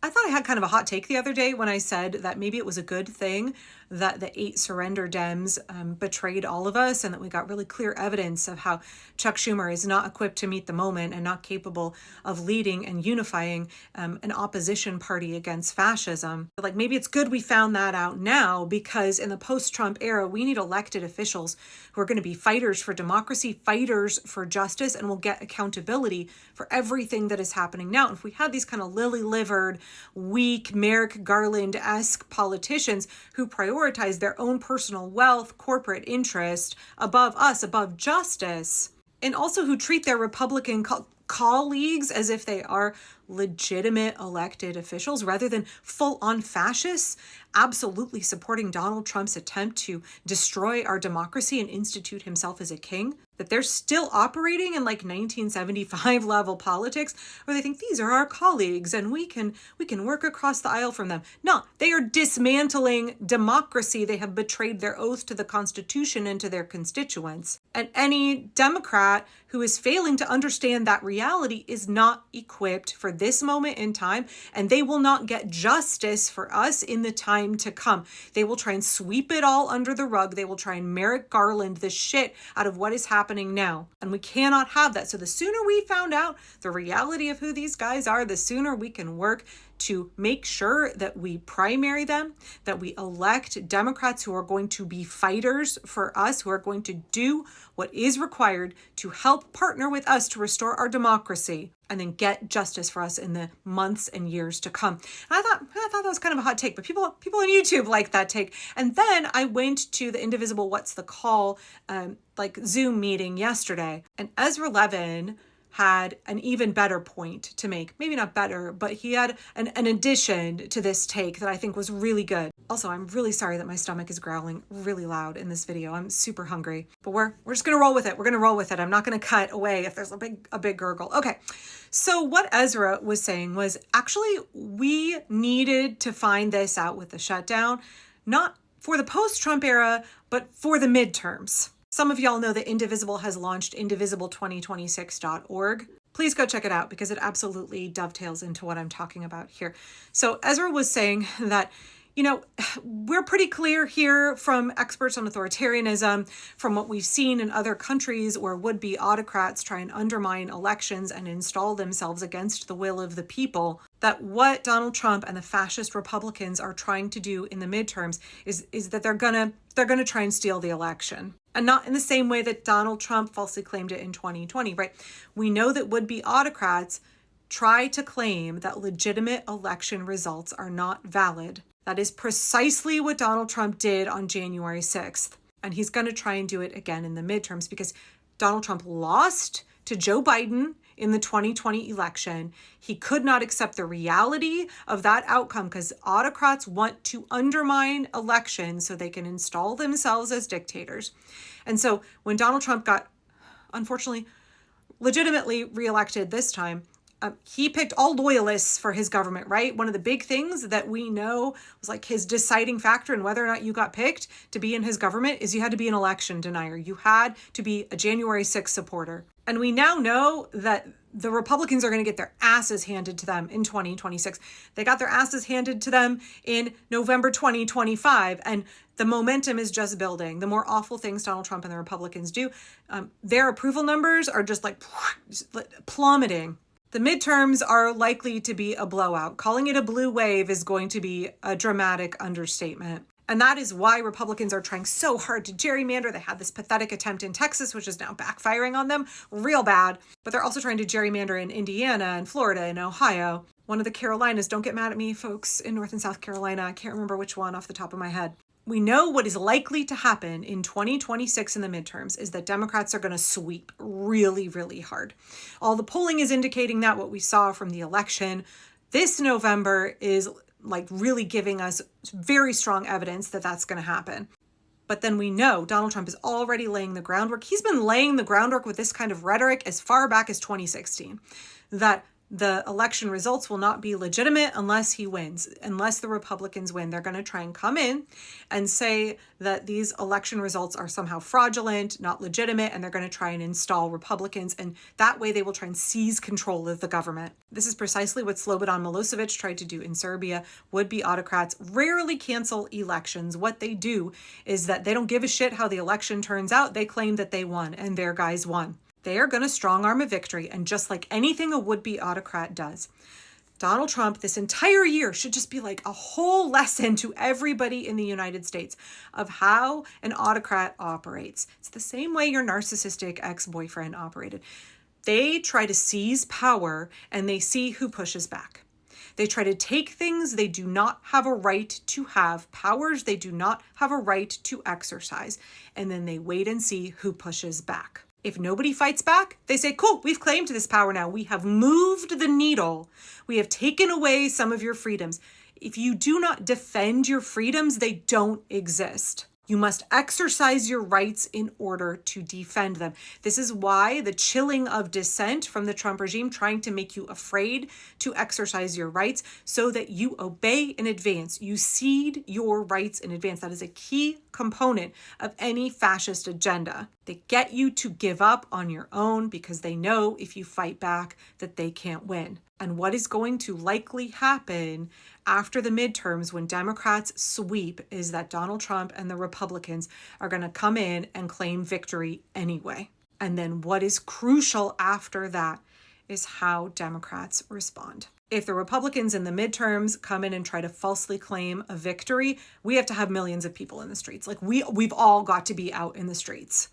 I thought I had kind of a hot take the other day when I said that maybe it was a good thing that the 8 surrender Dems betrayed all of us, and that we got really clear evidence of how Chuck Schumer is not equipped to meet the moment and not capable of leading and unifying an opposition party against fascism. But like, maybe it's good we found that out now, because in the post-Trump era, we need elected officials who are going to be fighters for democracy, fighters for justice, and will get accountability for everything that is happening now. And if we had these kind of lily-livered, weak, Merrick Garland-esque politicians who prioritize their own personal wealth, corporate interest above us, above justice, and also who treat their Republican colleagues as if they are legitimate elected officials rather than full-on fascists, absolutely supporting Donald Trump's attempt to destroy our democracy and institute himself as a king, that they're still operating in like 1975 level politics, where they think these are our colleagues and we can work across the aisle from them. No, they are dismantling democracy. They have betrayed their oath to the Constitution and to their constituents. And any Democrat who is failing to understand that reality is not equipped for this moment in time, and they will not get justice for us in the time to come. They will try and sweep it all under the rug. They will try and Merrick Garland the shit out of what is happening now. And we cannot have that. So the sooner we found out the reality of who these guys are, the sooner we can work to make sure that we primary them, that we elect Democrats who are going to be fighters for us, who are going to do what is required to help partner with us to restore our democracy, and then get justice for us in the months and years to come. And I thought that was kind of a hot take, but people on YouTube like that take. And then I went to the Indivisible What's the Call Zoom meeting yesterday, and Ezra Levin had an even better point to make. Maybe not better, but he had an addition to this take that I think was really good. Also, I'm really sorry that my stomach is growling really loud in this video. I'm super hungry, but we're just gonna roll with it. We're gonna roll with it. I'm not gonna cut away if there's a big gurgle. Okay, so what Ezra was saying was, actually, we needed to find this out with the shutdown, not for the post-Trump era, but for the midterms. Some of y'all know that Indivisible has launched indivisible2026.org. Please go check it out, because it absolutely dovetails into what I'm talking about here. So Ezra was saying that, we're pretty clear here from experts on authoritarianism, from what we've seen in other countries where would-be autocrats try and undermine elections and install themselves against the will of the people, that what Donald Trump and the fascist Republicans are trying to do in the midterms is that they're gonna try and steal the election. And not in the same way that Donald Trump falsely claimed it in 2020, right? We know that would-be autocrats try to claim that legitimate election results are not valid. That is precisely what Donald Trump did on January 6th. And he's going to try and do it again in the midterms, because Donald Trump lost to Joe Biden in the 2020 election. He could not accept the reality of that outcome, because autocrats want to undermine elections so they can install themselves as dictators. And so when Donald Trump got, unfortunately, legitimately reelected this time, he picked all loyalists for his government, right? One of the big things that we know was like his deciding factor in whether or not you got picked to be in his government is you had to be an election denier. You had to be a January 6th supporter. And we now know that the Republicans are going to get their asses handed to them in 2026. They got their asses handed to them in November 2025, and the momentum is just building. The more awful things Donald Trump and the Republicans do, their approval numbers are just like plummeting. The midterms are likely to be a blowout. Calling it a blue wave is going to be a dramatic understatement. And that is why Republicans are trying so hard to gerrymander. They had this pathetic attempt in Texas, which is now backfiring on them real bad. But they're also trying to gerrymander in Indiana and Florida and Ohio. One of the Carolinas, don't get mad at me, folks, in North and South Carolina. I can't remember which one off the top of my head. We know what is likely to happen in 2026 in the midterms is that Democrats are going to sweep really, really hard. All the polling is indicating that. What we saw from the election this November is like really giving us very strong evidence that that's going to happen. But then we know Donald Trump is already laying the groundwork. He's been laying the groundwork with this kind of rhetoric as far back as 2016, that the election results will not be legitimate unless he wins, unless the Republicans win. They're going to try and come in and say that these election results are somehow fraudulent, not legitimate, and they're going to try and install Republicans. And that way they will try and seize control of the government. This is precisely what Slobodan Milosevic tried to do in Serbia. Would-be autocrats rarely cancel elections. What they do is that they don't give a shit how the election turns out. They claim that they won and their guys won. They are going to strong arm a victory, and just like anything a would-be autocrat does, Donald Trump this entire year should just be like a whole lesson to everybody in the United States of how an autocrat operates. It's the same way your narcissistic ex-boyfriend operated. They try to seize power and they see who pushes back. They try to take things they do not have a right to have, powers they do not have a right to exercise, and then they wait and see who pushes back. If nobody fights back, they say, cool, we've claimed this power now. We have moved the needle. We have taken away some of your freedoms. If you do not defend your freedoms, they don't exist. You must exercise your rights in order to defend them. This is why the chilling of dissent from the Trump regime, trying to make you afraid to exercise your rights so that you obey in advance. You cede your rights in advance. That is a key component of any fascist agenda. They get you to give up on your own because they know if you fight back that they can't win. And what is going to likely happen after the midterms when Democrats sweep is that Donald Trump and the Republicans are going to come in and claim victory anyway. And then what is crucial after that is how Democrats respond. If the Republicans in the midterms come in and try to falsely claim a victory, we have to have millions of people in the streets. Like we've all got to be out in the streets.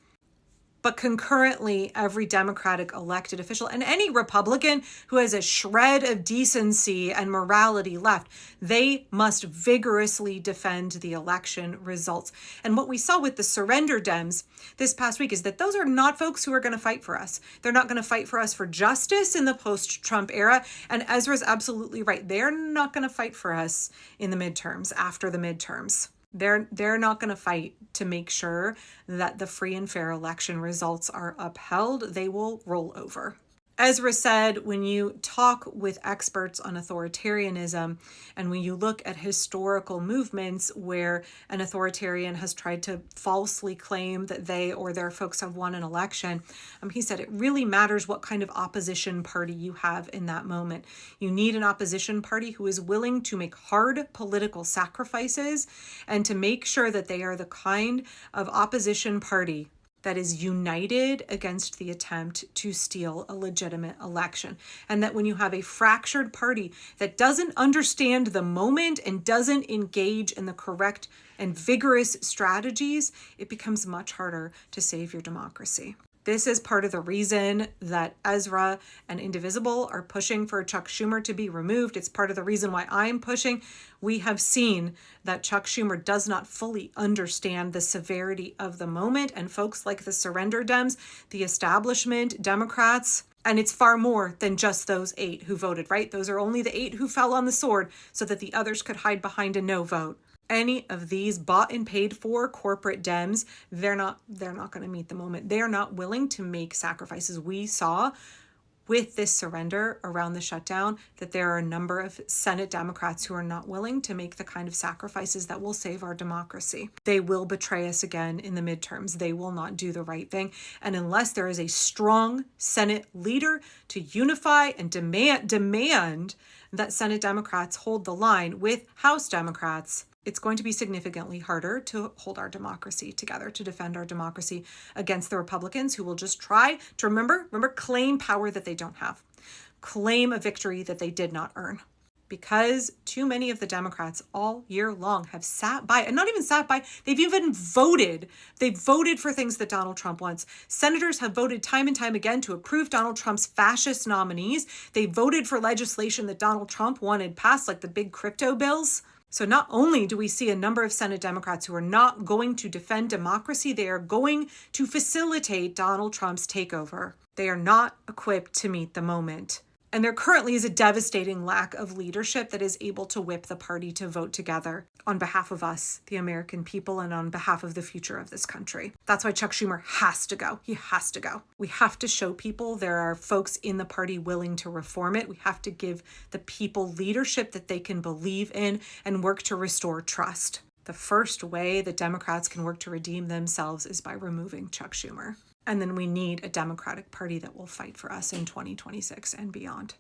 But concurrently, every Democratic elected official and any Republican who has a shred of decency and morality left, they must vigorously defend the election results. And what we saw with the surrender Dems this past week is that those are not folks who are going to fight for us. They're not going to fight for us for justice in the post-Trump era. And Ezra's absolutely right. They're not going to fight for us in the midterms, after the midterms. They're not going to fight to make sure that the free and fair election results are upheld. They will roll over. Ezra said, when you talk with experts on authoritarianism and when you look at historical movements where an authoritarian has tried to falsely claim that they or their folks have won an election, he said it really matters what kind of opposition party you have in that moment. You need an opposition party who is willing to make hard political sacrifices and to make sure that they are the kind of opposition party that is united against the attempt to steal a legitimate election. And that when you have a fractured party that doesn't understand the moment and doesn't engage in the correct and vigorous strategies, it becomes much harder to save your democracy. This is part of the reason that Ezra and Indivisible are pushing for Chuck Schumer to be removed. It's part of the reason why I'm pushing. We have seen that Chuck Schumer does not fully understand the severity of the moment, and folks like the Surrender Dems, the establishment Democrats, and it's far more than just those 8 who voted, right? Those are only the 8 who fell on the sword so that the others could hide behind a no vote. Any of these bought and paid for corporate Dems, they're not going to meet the moment. They are not willing to make sacrifices. We saw with this surrender around the shutdown that there are a number of Senate Democrats who are not willing to make the kind of sacrifices that will save our democracy. They will betray us again in the midterms. They will not do the right thing. And unless there is a strong Senate leader to unify and demand that Senate Democrats hold the line with House Democrats, it's going to be significantly harder to hold our democracy together, to defend our democracy against the Republicans who will just try to remember, claim power that they don't have, claim a victory that they did not earn. Because too many of the Democrats all year long have sat by, and not even sat by, they've even voted. They've voted for things that Donald Trump wants. Senators have voted time and time again to approve Donald Trump's fascist nominees. They voted for legislation that Donald Trump wanted passed, like the big crypto bills. So not only do we see a number of Senate Democrats who are not going to defend democracy, they are going to facilitate Donald Trump's takeover. They are not equipped to meet the moment. And there currently is a devastating lack of leadership that is able to whip the party to vote together on behalf of us, the American people, and on behalf of the future of this country. That's why Chuck Schumer has to go. He has to go. We have to show people there are folks in the party willing to reform it. We have to give the people leadership that they can believe in and work to restore trust. The first way that Democrats can work to redeem themselves is by removing Chuck Schumer. And then we need a Democratic Party that will fight for us in 2026 and beyond.